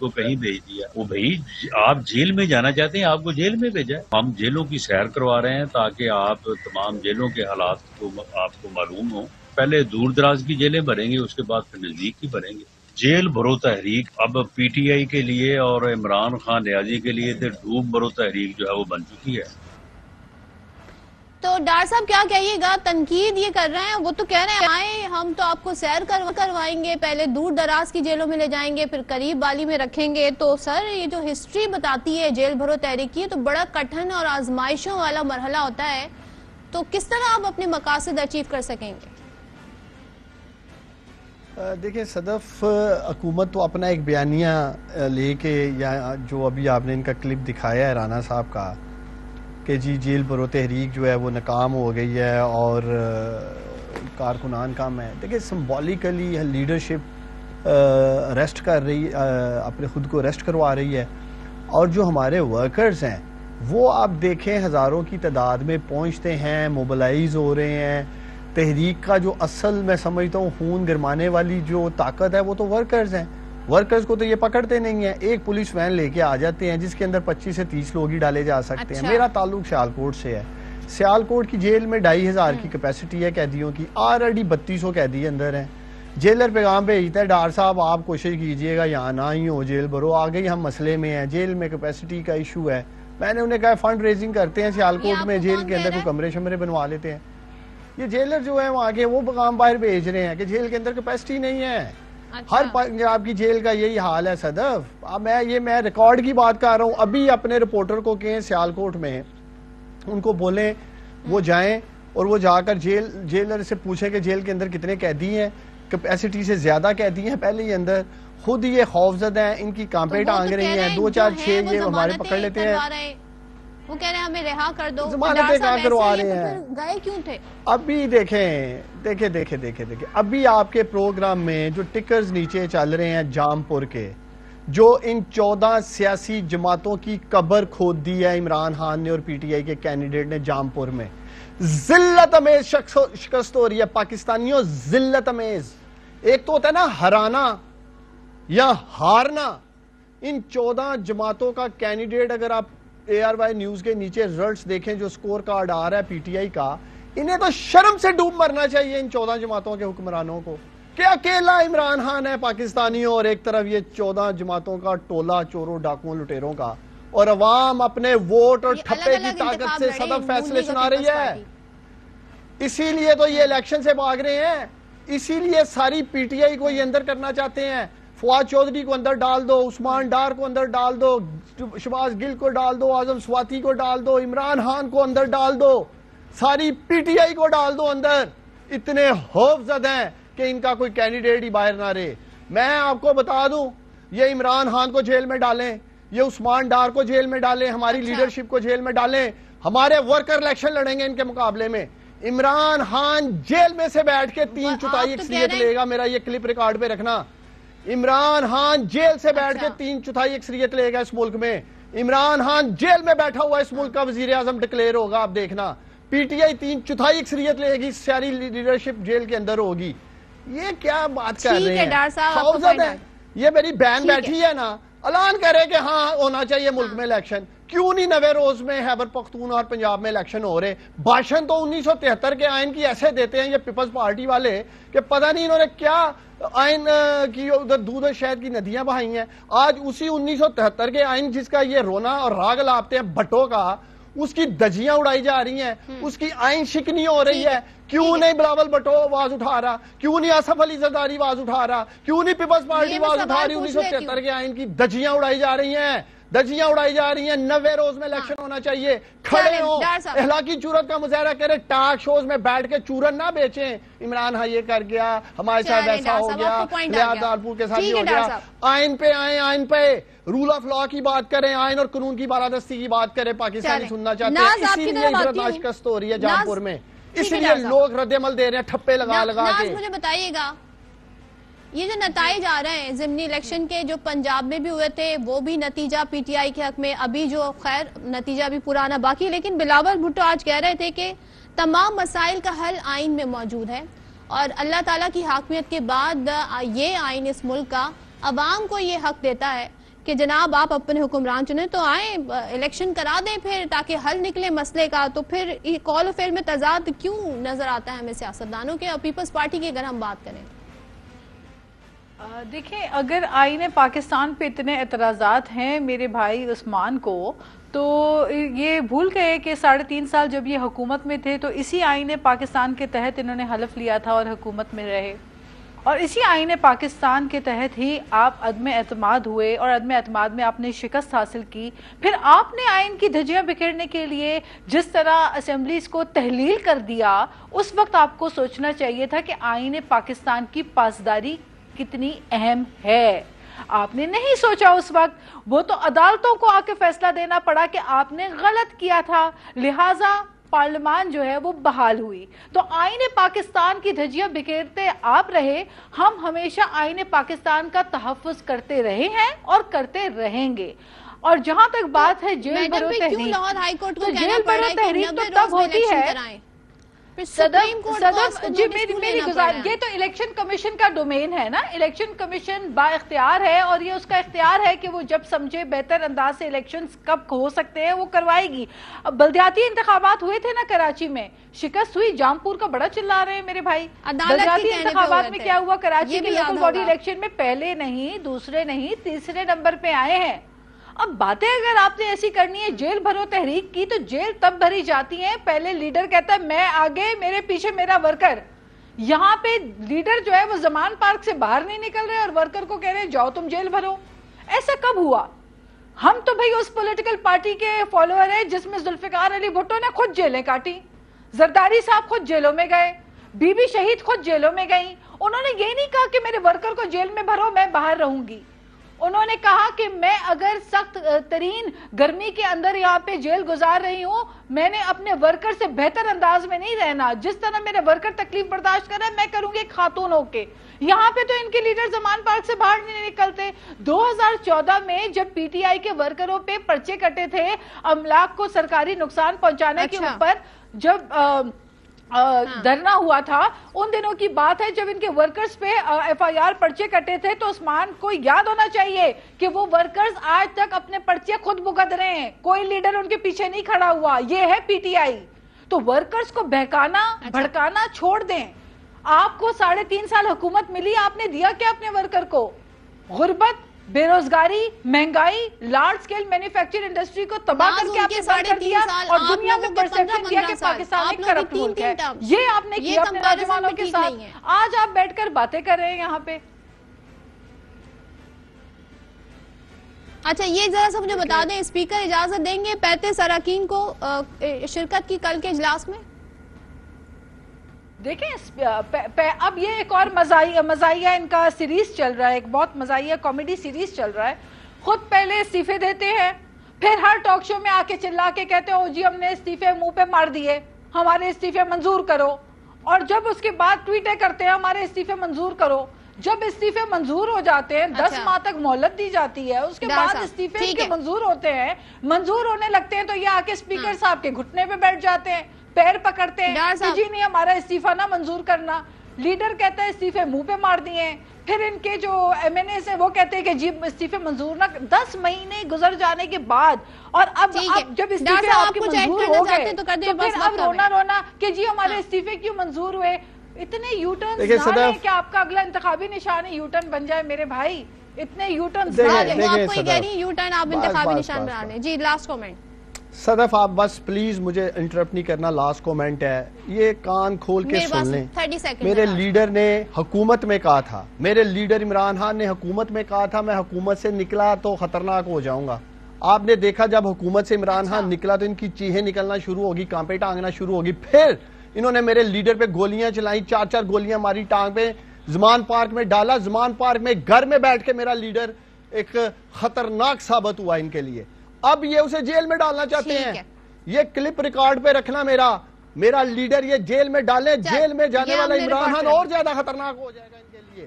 Speaker 7: کہیں بھیج دیا. وہ بھائی آپ جیل میں جانا چاہتے ہیں، آپ کو جیل میں بھیجا ہے. ہم جیلوں کی سیر کروا رہے ہیں تاکہ آپ تمام جیلوں کے حالات کو آپ کو معلوم ہوں. پہلے دور دراز کی جیلیں بھریں گے، اس کے بعد پھر نزدیک کی بھریں گے. جیل بھرو تحریک اب پی ٹی آئی کے لیے اور عمران خان نیازی کے لیے ڈوب بھرو تحریک جو ہے وہ بن چکی ہے.
Speaker 1: تو ڈار صاحب کیا کہیے گا؟ تنقید یہ کر رہے ہیں، وہ تو کہہ رہے ہیں آئیں ہم تو آپ کو سیر کروائیں گے، پہلے دور دراز کی جیلوں میں لے جائیں گے، پھر قریب والی میں رکھیں گے. تو سر یہ جو ہسٹری بتاتی ہے جیل بھرو تحریک کی، تو بڑا کٹھن اور آزمائشوں والا مرحلہ ہوتا ہے. تو کس طرح آپ اپنے مقاصد اچیو کر سکیں گے؟
Speaker 5: دیکھیں صدف، حکومت تو اپنا ایک بیانیہ لے کے، یا جو ابھی آپ نے ان کا کلپ دکھایا ہے رانا صاحب کا کہ جی جیل بھرو تحریک جو ہے وہ ناکام ہو گئی ہے اور کارکنان کم ہے. دیکھیں سمبولیکلی لیڈرشپ ریسٹ کر رہی، اپنے خود کو ریسٹ کروا رہی ہے، اور جو ہمارے ورکرز ہیں وہ آپ دیکھیں ہزاروں کی تعداد میں پہنچتے ہیں، موبلائز ہو رہے ہیں. تحریک کا جو اصل میں سمجھتا ہوں خون گرمانے والی جو طاقت ہے وہ تو ورکرز ہیں. ورکرز کو تو یہ پکڑتے نہیں ہیں. ایک پولیس وین لے کے آ جاتے ہیں جس کے اندر 25 سے 30 لوگ ہی ڈالے جا سکتے ہیں. میرا تعلق سیالکوٹ سے ہے. سیالکوٹ کی جیل میں 2500 کی کیپیسٹی ہے قیدیوں کی، آلریڈی 3200 قیدی اندر ہیں. جیلر پیغام بھیجتا ہے ڈار صاحب آپ کوشش کیجئے گا یہاں نہ ہی ہو جیل بھرو، آگے ہی ہم مسئلے میں ہیں، جیل میں کیپیسٹی کا ایشو ہے. میں نے انہیں کہا فنڈ ریزنگ کرتے ہیں سیالکوٹ میں، جیل کے اندر کوئی کمرے شمرے بنوا لیتے ہیں. یہ جیلر جو ہے وہاں کے وہ پیغام باہر بھیج رہے ہیں کہ جیل کے اندر کیپیسٹی نہیں ہے. ہر پنجاب کی جیل کا یہی حال ہے صدف. اب میں ریکارڈ کی بات کر رہا ہوں. ابھی اپنے رپورٹر کو کہیں سیالکوٹ میں ان کو بولیں وہ جائیں اور وہ جا کر جیلر سے پوچھیں کہ جیل کے اندر کتنے قیدی ہیں، کیپیسٹی سے زیادہ قیدی ہیں پہلے ہی اندر. خود یہ خوفزدہ ہیں، ان کی کانپیں ٹانگ رہی ہیں، 2 4 6 یہ ہمارے پکڑ لیتے ہیں.
Speaker 1: وہ کہہ رہے ہیں ہمیں رہا کر دو.
Speaker 5: ضمانت کیا کروا رہے ہیں؟
Speaker 1: گئے کیوں تھے؟
Speaker 5: ابھی دیکھیں ابھی آپ کے پروگرام میں جو ٹکرز نیچے چل رہے ہیں جام پور کے، جو ان 14 سیاسی جماعتوں کی قبر کھود دی ہے عمران خان نے اور پی ٹی آئی کے کینڈیڈیٹ نے جام پور میں. ذلت امیز شکست ہو رہی ہے پاکستانیوں، ذلت امیز. ایک تو ہوتا ہے نا ہرانا یا ہارنا. ان 14 جماعتوں کا کینڈیڈیٹ اگر آپ ARY نیوز کے نیچے رزلٹس دیکھیں جو سکور کارڈ آ رہا ہے پی ٹی آئی کا، انہیں تو شرم سے ڈوب مرنا چاہیے ان 14 جماعتوں کے حکمرانوں کو کہ اکیلا عمران خان ہے پاکستانیوں اور ایک طرف یہ 14 جماعتوں کا ٹولہ چوروں ڈاکوؤں لٹیروں کا، اور عوام اپنے ووٹ اور ٹھپے کی طاقت سے صدف فیصلے سنا رہی ہے. اسی لیے تو یہ الیکشن سے بھاگ رہے ہیں، اسی لیے ساری پی ٹی آئی کو یہ اندر کرنا چاہتے ہیں. فواد چودھری کو اندر ڈال دو، عثمان ڈار کو اندر ڈال دو، شہباز گل کو ڈال دو، اعظم سواتی کو ڈال دو، عمران خان کو اندر ڈال دو، ساری پی ٹی آئی کو ڈال دو اندر. اتنے خوفزدہ ہیں کہ ان کا کوئی کینڈیڈیٹ ہی باہر نہ رہے. میں آپ کو بتا دوں یہ عمران خان کو جیل میں ڈالیں، یہ عثمان ڈار کو جیل میں ڈالیں، ہماری لیڈرشپ کو جیل میں ڈالیں، ہمارے ورکر الیکشن لڑیں گے ان کے مقابلے میں. عمران خان جیل میں سے بیٹھ کے 3 چوتھائی اکثریت لے گا. میرا یہ کلپ ریکارڈ پہ رکھنا. عمران خان جیل سے بیٹھ کے 3 چوتھائی اکثریت لے گا اس ملک میں. عمران خان جیل میں بیٹھا ہوا اس ملک کا وزیر اعظم ڈکلیئر ہوگا. آپ دیکھنا پی ٹی آئی 3 چوتھائی اکثریت لے گی، ساری لیڈرشپ جیل کے اندر ہوگی. یہ کیا بات کر رہے ہیں؟ یہ میری بہن بیٹھی ہے نا، اعلان کرے کہ ہاں ہونا چاہیے ملک میں الیکشن. کیوں نہیں 9 روز میں خیبر پختونخوا اور پنجاب میں الیکشن ہو رہے؟ بھاشن تو 1973 کے آئین کی ایسے دیتے ہیں یہ پیپلز پارٹی والے کہ پتہ نہیں انہوں نے کیا آئین کی ادھر دودھ اور شہد کی ندیاں بہائی ہیں. آج اسی 1973 کے آئین جس کا یہ رونا اور راگ لاپتے ہیں بھٹو کا، اس کی دجیاں اڑائی جا رہی ہیں، اس کی آئین شکنی ہو رہی ہے. کیوں نہیں بلاول بھٹو آواز اٹھا رہا؟ کیوں نہیں آصف علی زرداری آواز اٹھا رہا؟ کیوں نہیں پیپلز پارٹی آواز اٹھا رہی؟ 1973 کے آئین کی دجیاں اڑائی جا رہی ہیں، دجیاں اڑائی جا رہی ہیں. 90 روز میں الیکشن ہونا چاہیے. کھڑے ہوں، اخلاقی جرات کا مظاہرہ کرے، ٹاک شوز میں بیٹھ کے چورن نہ بیچیں. عمران ہاں یہ کر گیا، ہمارے ساتھ ایسا ہو گیا، لیاد دارپور کے ساتھ یہ ہو گیا. آئین پہ آئیں، آئین پہ رول آف لا کی بات کریں، آئین اور قانون کی بالادستی کی بات کریں. پاکستانی سننا چاہتے ہیں، اسی لیے عزت شکست ہو رہی ہے جام پور میں، اس لیے لوگ رد عمل دے رہے ہیں ٹھپے لگا لگا کے.
Speaker 1: مجھے بتائیے گا یہ جو نتائج آ رہے ہیں ضمنی الیکشن کے جو پنجاب میں بھی ہوئے تھے وہ بھی نتیجہ پی ٹی آئی کے حق میں، ابھی جو خیر نتیجہ بھی پرانا باقی، لیکن بلاول بھٹو آج کہہ رہے تھے کہ تمام مسائل کا حل آئین میں موجود ہے اور اللہ تعالیٰ کی حاکمیت کے بعد یہ آئین اس ملک کا عوام کو یہ حق دیتا ہے کہ جناب آپ اپنے حکمران چنیں تو آئیں الیکشن کرا دیں پھر تاکہ حل نکلے مسئلے کا. تو پھر کال و فعل میں تضاد کیوں نظر آتا ہے ہمیں سیاستدانوں کے اور پیپلز پارٹی کی اگر ہم بات کریں؟
Speaker 6: دیکھیں اگر آئین پاکستان پہ اتنے اعتراضات ہیں میرے بھائی عثمان کو، تو یہ بھول گئے کہ 3.5 سال جب یہ حکومت میں تھے تو اسی آئین پاکستان کے تحت انہوں نے حلف لیا تھا اور حکومت میں رہے، اور اسی آئین پاکستان کے تحت ہی آپ عدم اعتماد ہوئے اور عدم اعتماد میں آپ نے شکست حاصل کی. پھر آپ نے آئین کی دھجیاں بکھیرنے کے لیے جس طرح اسمبلیز کو تحلیل کر دیا، اس وقت آپ کو سوچنا چاہیے تھا کہ آئین پاکستان کی پاسداری کتنی اہم ہے. آپ نے نہیں سوچا اس وقت، وہ تو عدالتوں کو آ کے فیصلہ دینا پڑا کہ آپ نے غلط کیا تھا، لہٰذا پارلیمان جو ہے وہ بحال ہوئی. تو آئین پاکستان کی دھجیاں بکھیرتے آپ رہے، ہم ہمیشہ آئین پاکستان کا تحفظ کرتے رہے ہیں اور کرتے رہیں گے. اور جہاں تک بات ہے جیل بھرو تحریک، تو جیل بھرو تحریک تو تب ہوتی ہے جی میری گزارش، یہ تو الیکشن کمیشن کا ڈومین ہے نا. الیکشن کمیشن با اختیار ہے اور یہ اس کا اختیار ہے کہ وہ جب سمجھے بہتر انداز سے الیکشنز کب ہو سکتے ہیں وہ کروائے گی. اب بلدیاتی انتخابات ہوئے تھے نا کراچی میں، شکست ہوئی. جامپور کا بڑا چلا رہے ہیں میرے بھائی. بلدیاتی انتخابات میں کیا ہوا؟ کراچی کے لوکل باڈی الیکشن میں پہلے نہیں، دوسرے نہیں، تیسرے نمبر پہ آئے ہیں. اب باتیں اگر آپ نے ایسی کرنی ہے جیل بھرو تحریک کی، تو جیل تب بھری جاتی ہیں پہلے لیڈر کہتا ہے میں آگے، میرے پیچھے میرا ورکر. یہاں پہ لیڈر جو ہے وہ زمان پارک سے باہر نہیں نکل رہے اور ورکر کو کہہ رہے ہیں جاؤ تم جیل بھرو. ایسا کب ہوا؟ ہم تو بھئی اس پولیٹیکل پارٹی کے فالوور ہیں جس میں ذوالفقار علی بھٹو نے خود جیلیں کاٹی، زرداری صاحب خود جیلوں میں گئے، بی بی شہید خود جیلوں میں گئیں. انہوں نے یہ نہیں کہا کہ میرے ورکر کو جیل میں بھرو میں باہر رہوں گی. انہوں نے کہا کہ میں اگر سخت ترین گرمی کے اندر یہاں پہ جیل گزار رہی ہوں، میں نے اپنے ورکر سے بہتر انداز میں نہیں رہنا. جس طرح میرے ورکر تکلیف برداشت کر رہا ہے میں کروں گی ایک خاتون ہو کے. یہاں پہ تو ان کے لیڈر زمان پارک سے باہر نہیں نکلتے. 2014 میں جب پی ٹی آئی کے ورکروں پہ پرچے کٹے تھے املاک کو سرکاری نقصان پہنچانے کے اوپر، جب دھرنا ہوا تھا، ان دنوں کی بات ہے جب ان کے ورکرز پہ ایف آئی آر پرچے کٹے تھے. تو عثمان کو یاد ہونا چاہیے کہ وہ ورکرز آج تک اپنے پرچے خود بھگت رہے ہیں، کوئی لیڈر ان کے پیچھے نہیں کھڑا ہوا. یہ ہے پی ٹی آئی. تو ورکرز کو بہکانا بھڑکانا چھوڑ دیں. آپ کو 3.5 سال حکومت ملی، آپ نے دیا کیا اپنے ورکر کو؟ غربت، بے روزگاری، مہنگائی، لارج سکیل مینوفیکچر انڈسٹری کو تباہ کر کے آپ نے بند کر دیا اور دنیا میں پرسپشن دیا کہ پاکستان ایک کرپٹ ملک ہے. یہ آپ نے کیا اپنے نوجوانوں کے ساتھ. آج آپ بیٹھ کر باتیں کر رہے ہیں یہاں پہ.
Speaker 1: اچھا یہ ذرا سا مجھے بتا دیں، اسپیکر اجازت دیں گے 35 اراکین کو شرکت کی کل کے اجلاس میں؟
Speaker 6: دیکھیں اب یہ ایک اور مزاحیہ ان کا سیریز چل رہا ہے، ایک بہت مزاحیہ کامیڈی سیریز چل رہا ہے. خود پہلے استعفے دیتے ہیں، پھر ہر ٹاک شو میں آ کے چلا کے کہتے ہیں او جی ہم نے استعفے منہ پہ مار دیے، ہمارے استعفے منظور کرو. اور جب اس کے بعد ٹویٹیں کرتے ہیں ہمارے استعفے منظور کرو. جب استعفے منظور ہو جاتے ہیں 10 ماہ تک مہلت دی جاتی ہے، اس کے بعد استعفے کے منظور ہوتے ہیں، منظور ہونے لگتے ہیں تو یہ آ کے اسپیکر صاحب کے گھٹنے پہ بیٹھ جاتے ہیں، پیر پکڑتے ہیں کہ جی نہیں ہمارا استعفیٰ نہ منظور کرنا. لیڈر کہتا ہے استعفے منہ پہ مار دیے ہیں. پھر ان کے جو ایم این ایز ہیں وہ کہتے ہیں کہ جی استعفے منظور نہ. 10 مہینے گزر جانے کے بعد اور اب جب استعفے آپ کے منظور ہو گئے تو پھر اب رونا کہ جی ہمارے استعفے کیوں منظور ہوئے. اتنے یو ٹرنز نہ لیں کہ آپ کا اگلا انتخابی نشان یو ٹرن بن جائے میرے بھائی. اتنے یو ٹرنز نہ لیں.
Speaker 1: آپ کو یہ کہہ رہی ہیں یو ٹرن آپ انتخابی نشان بنا لیں. جی لاسٹ کومنٹ.
Speaker 5: صدف آپ بس پلیز مجھے انٹرپٹ نہیں کرنا، لاسٹ کومنٹ ہے. یہ کان کھول کے سن لیں. میرے لیڈر نے حکومت میں کہا تھا، میرے لیڈر عمران خان نے حکومت میں کہا تھا میں حکومت سے نکلا تو خطرناک ہو جاؤں گا. آپ نے دیکھا جب حکومت سے عمران خان نکلا تو ان کی چیخیں نکلنا شروع ہوگی، کانپیں ٹانگنا شروع ہوگی. پھر انہوں نے میرے لیڈر پہ گولیاں چلائیں، 4 گولیاں ماری ٹانگ پہ، زمان پارک میں ڈالا. زمان پارک میں گھر میں بیٹھ کے میرا لیڈر ایک خطرناک ثابت ہوا ان کے لیے. اب یہ اسے جیل میں ڈالنا چاہتے ہیں. یہ کلپ ریکارڈ پہ رکھنا، میرا لیڈر یہ جیل میں ڈالے. جیل میں جانے والا عمران خان اور زیادہ خطرناک ہو جائے گا ان کے لیے،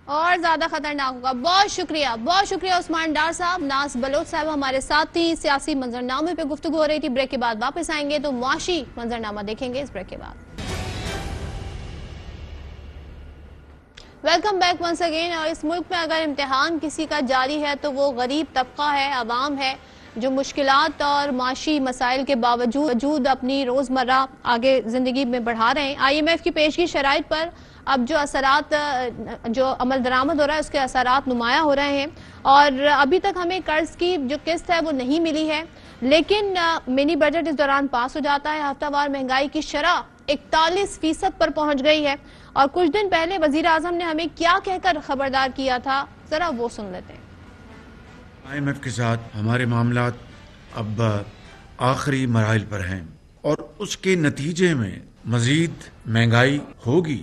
Speaker 1: اور زیادہ خطرناک ہوگا. بہت شکریہ عثمان ڈار صاحب. ناز بلوچ صاحب ہمارے ساتھ تھی. سیاسی منظرنامے پہ گفتگو ہو رہی تھی. بریک کے بعد واپس آئیں گے تو معاشی منظرنامہ دیکھیں گے اس بریک کے بعد. Welcome back once again. اور اس ملک میں اگر امتحان کسی کا جاری ہے تو وہ غریب طبقہ ہے، عوام ہے، جو مشکلات اور معاشی مسائل کے باوجود اپنی روزمرہ آگے زندگی میں بڑھا رہے ہیں. آئی ایم ایف کی پیشگی شرائط پر اب جو اثرات جو عمل درآمد ہو رہا ہے اس کے اثرات نمایاں ہو رہے ہیں. اور ابھی تک ہمیں قرض کی جو قسط ہے وہ نہیں ملی ہے. لیکن منی بجٹ اس دوران پاس ہو جاتا ہے. ہفتہ وار مہنگائی کی شرح 41% پر پہنچ گئی ہے. اور کچھ دن پہلے وزیر اعظم نے ہمیں کیا کہہ کر خبردار کیا تھا، ذرا وہ سن لیتے ہیں.
Speaker 8: IMF کے ساتھ ہمارے معاملات اب آخری مراحل پر ہیں اور اس کے نتیجے میں مزید مہنگائی ہوگی.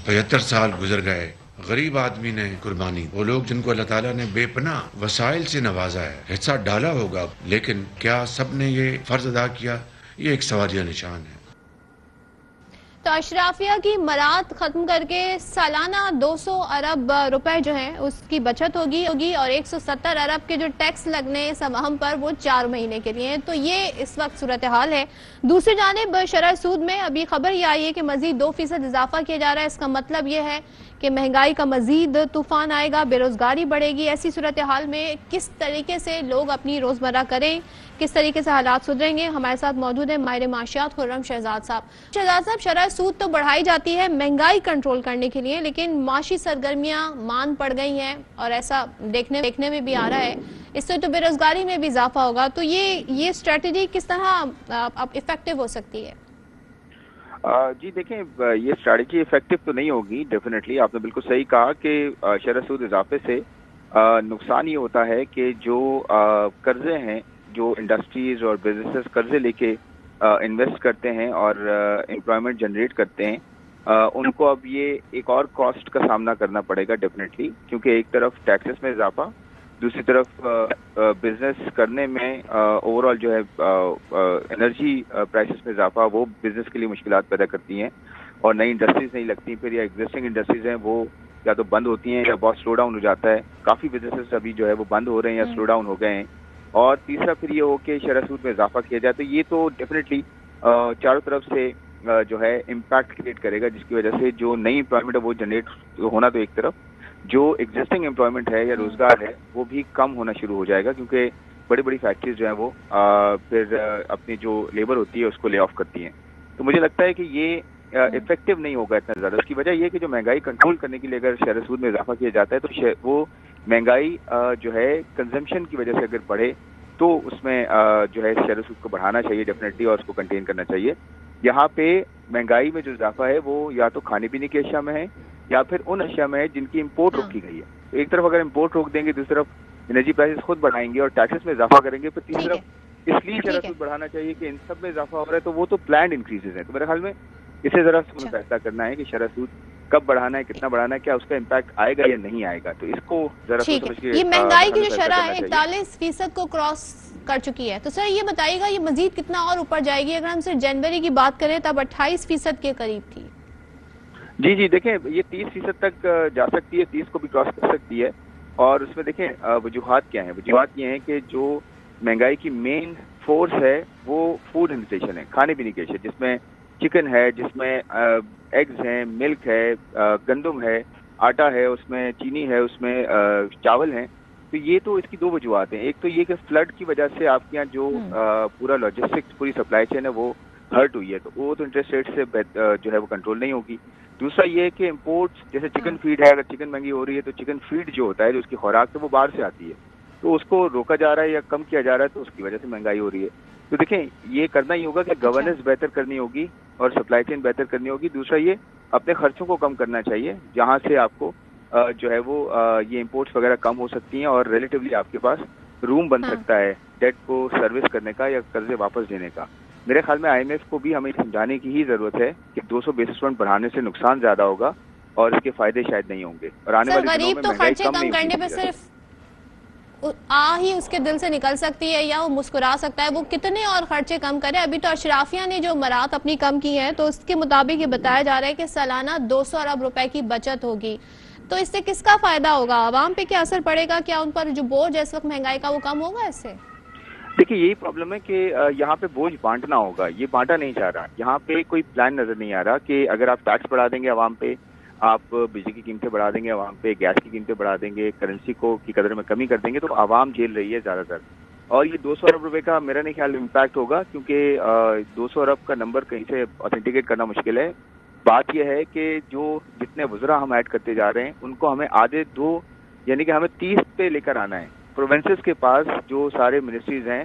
Speaker 8: 75 سال گزر گئے، غریب آدمی نے قربانی، وہ لوگ جن کو اللہ تعالیٰ نے بے پناہ وسائل سے نوازا ہے، حصہ ڈالا ہوگا، لیکن کیا سب نے یہ فرض ادا کیا؟ یہ ایک سوالیہ نشان ہے.
Speaker 1: تو اشرافیہ کی مراعات ختم کر کے سالانہ 200 ارب روپے جو ہیں اس کی بچت ہوگی اور 170 ارب کے جو ٹیکس لگنے سواہم پر وہ 4 مہینے کے لیے ہیں. تو یہ اس وقت صورتحال ہے. دوسری جانب شرح سود میں ابھی خبر یہ آئی ہے کہ مزید 2% اضافہ کیا جا رہا ہے. اس کا مطلب یہ ہے کہ مہنگائی کا مزید طوفان آئے گا، بے روزگاری بڑھے گی. ایسی صورتحال میں کس طریقے سے لوگ اپنی روزمرہ کریں، کس طریقے سے حالات سدھریں گے؟ ہمارے ساتھ موجود ہیں ماہر معاشیات خرم شہزاد صاحب. شہزاد صاحب، شرح سود تو بڑھائی جاتی ہے مہنگائی کنٹرول کرنے کے لیے، لیکن معاشی سرگرمیاں مان پڑ گئی ہیں اور ایسا دیکھنے میں بھی آ رہا ہے. اس سے تو بے روزگاری میں بھی اضافہ ہوگا. تو یہ اسٹریٹجی کس طرح افیکٹو ہو سکتی ہے؟
Speaker 9: جی دیکھیں، یہ اسٹریٹجی افیکٹو تو نہیں ہوگی. ڈیفینیٹلی آپ نے بالکل صحیح کہا کہ شرح سود اضافے سے نقصان یہ ہوتا ہے کہ جو قرضے ہیں، جو انڈسٹریز اور بزنسز قرضے لے کے انویسٹ کرتے ہیں اور امپلائمنٹ جنریٹ کرتے ہیں، ان کو اب یہ ایک اور کاسٹ کا سامنا کرنا پڑے گا ڈیفینیٹلی، کیونکہ ایک طرف ٹیکسز میں اضافہ، دوسری طرف بزنس کرنے میں اوور آل جو ہے انرجی پرائسز میں اضافہ، وہ بزنس کے لیے مشکلات پیدا کرتی ہیں اور نئی انڈسٹریز نہیں لگتی، پھر یا ایگزسٹنگ انڈسٹریز ہیں وہ یا تو بند ہوتی ہیں یا بہت سلو ڈاؤن ہو جاتا ہے. کافی بزنسز ابھی جو ہے وہ بند ہو رہے ہیں یا سلو ڈاؤن ہو گئے ہیں. اور تیسرا پھر یہ ہو کہ شرح سود میں اضافہ کیا جائے تو یہ تو ڈیفینیٹلی چاروں طرف سے جو ہے امپیکٹ کریٹ کرے گا، جس کی وجہ سے جو نئی امپلائمنٹ ہے وہ جنریٹ ہونا تو ایک طرف، جو ایگزسٹنگ امپلائمنٹ ہے یا روزگار ہے وہ بھی کم ہونا شروع ہو جائے گا، کیونکہ بڑی بڑی فیکٹریز جو ہیں وہ پھر اپنی جو لیبر ہوتی ہے اس کو لے آف کرتی ہیں. تو مجھے لگتا ہے کہ یہ افیکٹو نہیں ہوگا اتنا زیادہ. اس کی وجہ یہ ہے کہ جو مہنگائی کنٹرول کرنے کے لیے اگر شرح سود میں اضافہ کیا جاتا ہے تو وہ مہنگائی جو ہے کنزمپشن کی وجہ سے اگر بڑھے تو اس میں جو ہے شرح سود کو بڑھانا چاہیے ڈیفینیٹلی اور اس کو کنٹین کرنا چاہیے. یہاں پہ مہنگائی میں جو اضافہ ہے وہ یا تو کھانے پینے کی اشیاء میں ہے یا پھر ان اشیاء میں ہے جن کی امپورٹ روکی گئی ہے. تو ایک طرف اگر امپورٹ روک دیں گے، دوسری طرف انرجی پرائسز خود بڑھائیں گے اور ٹیکسز میں اضافہ کریں گے، پھر تیسری طرف اس لیے شرح سود بڑھانا چاہیے کہ ان سب میں اضافہ ہو رہا ہے تو وہ تو پلانڈ انکریزز ہیں. تو میرے خیال میں اسے ذرا فیصلہ کرنا ہے کہ شرح سود کب بڑھانا ہے، کتنا بڑھانا ہے، کیا اس کا امپیکٹ آئے گا یا نہیں آئے گا. تو اس کو ذرا سمجھ کے،
Speaker 1: یہ مہنگائی کی جو شرح ہے 41% کو کراس کر چکی ہے. تو سر یہ بتائیے گا یہ مزید کتنا اور اوپر جائے گی؟ اگر ہم صرف جنوری کی بات کریں تب 28% کے قریب تھی.
Speaker 9: جی دیکھیں، یہ 30% تک جا سکتی ہے، 30 کو بھی کراس کر سکتی ہے. اور اس میں دیکھیں وجوہات کیا ہیں. وجوہات یہ ہیں کہ جو مہنگائی کی مین فورس ہے وہ فوڈ انفلیشن ہے، کھانے پینے کی اشیاء، جس میں چکن ہے، جس میں ایگز ہیں، ملک ہے، گندم ہے، آٹا ہے، اس میں چینی ہے، اس میں چاول ہیں. تو یہ تو اس کی دو وجوہات ہیں. ایک تو یہ کہ فلڈ کی وجہ سے آپ کے یہاں جو پورا لاجسٹکس، پوری سپلائی چین ہے وہ ہرٹ ہوئی ہے، تو وہ تو انٹرسٹ ریٹ سے جو ہے وہ کنٹرول نہیں ہوگی. دوسرا یہ ہے کہ امپورٹس، جیسے چکن فیڈ ہے، اگر چکن مہنگی ہو رہی ہے تو چکن فیڈ جو ہوتا ہے، جو اس کی خوراک ہے، وہ باہر سے آتی ہے، تو اس کو روکا جا رہا ہے یا کم کیا جا رہا ہے، تو اس کی وجہ سے مہنگائی ہو رہی ہے. تو دیکھیں یہ کرنا ہی ہوگا کہ گورننس بہتر کرنی ہوگی اور سپلائی چین بہتر کرنی ہوگی. دوسرا یہ اپنے خرچوں کو کم کرنا چاہیے، جہاں سے آپ کو جو ہے وہ یہ امپورٹس وغیرہ کم ہو سکتی ہیں اور ریلیٹیولی آپ کے پاس روم بن سکتا ہے ڈیٹ کو سروس کرنے کا یا قرضے واپس دینے کا. میرے خیال میں IMF کو بھی ہمیں سمجھانے کی ہی ضرورت ہے کہ 200 بیسس پوائنٹ بڑھانے سے نقصان زیادہ ہوگا اور اس کے فائدے شاید نہیں ہوں گے. اور آنے والے دنوں میں مہنگائی کم نہیں
Speaker 1: کرنے پہ صرف ہی اس کے دل سے نکل سکتی ہے یا وہ مسکرا سکتا ہے. وہ کتنے اور خرچے کم کرے؟ ابھی تو اشرافیہ نے جو مراعات اپنی کم کی ہیں تو اس کے مطابق یہ بتایا جا رہا ہے کہ سالانہ 200 ارب روپے کی بچت ہوگی. تو اس سے کس کا فائدہ ہوگا؟ عوام پہ کیا اثر پڑے گا؟ کیا ان پر جو بوجھ ہے اس وقت مہنگائی کا وہ کم ہوگا اس سے؟
Speaker 9: دیکھیے یہی پرابلم ہے کہ یہاں پہ بوجھ بانٹنا ہوگا، یہ بانٹا نہیں جا رہا. یہاں پہ کوئی پلان نظر نہیں آ رہا کہ اگر آپ ٹیکس بڑھا دیں گے عوام پہ، آپ بجلی کی قیمتیں بڑھا دیں گے عوام پہ، گیس کی قیمتیں بڑھا دیں گے، کرنسی کو کی قدر میں کمی کر دیں گے، تو عوام جھیل رہی ہے زیادہ تر. اور یہ 200 ارب روپے کا میرا نہیں خیال امپیکٹ ہوگا، کیونکہ 200 ارب کا نمبر کہیں سے آتھینٹیکیٹ کرنا مشکل ہے. بات یہ ہے کہ جو جتنے وزراء ہم ایڈ کرتے جا رہے ہیں ان کو ہمیں آدھے 2 یعنی کہ ہمیں 30 پہ لے کر آنا ہے. پروونسز کے پاس جو سارے منسٹریز ہیں